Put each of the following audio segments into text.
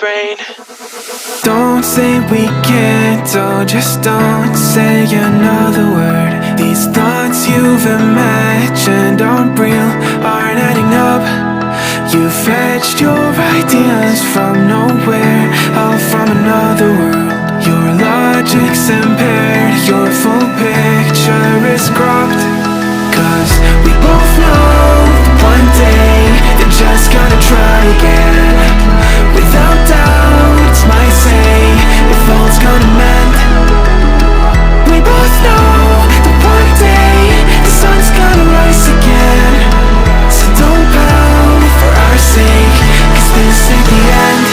brain. Don't say we can't, oh, just don't say another word. These thoughts you've imagined aren't real, aren't adding up. You fetched your ideas from nowhere, all from another world. Your logic's impaired, your full picture is cropped. Cause we both know one day they're just gonna try again. Without doubt, it's my say if all's gonna mend. We both know that one day the sun's gonna rise again. So don't pout for our sake, cause this ain't the end.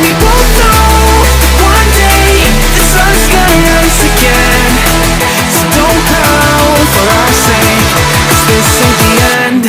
We both know that one day the sun's gonna rise again. So don't pout for our sake, cause this ain't the end.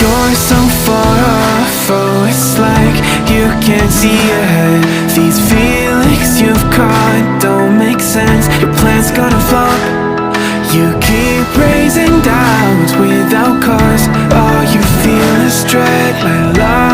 You're so far off, oh, it's like you can't see ahead. These feelings you've caught don't make sense, your plan's gonna flop. You keep raising doubts without cause, all you feel is dread. My love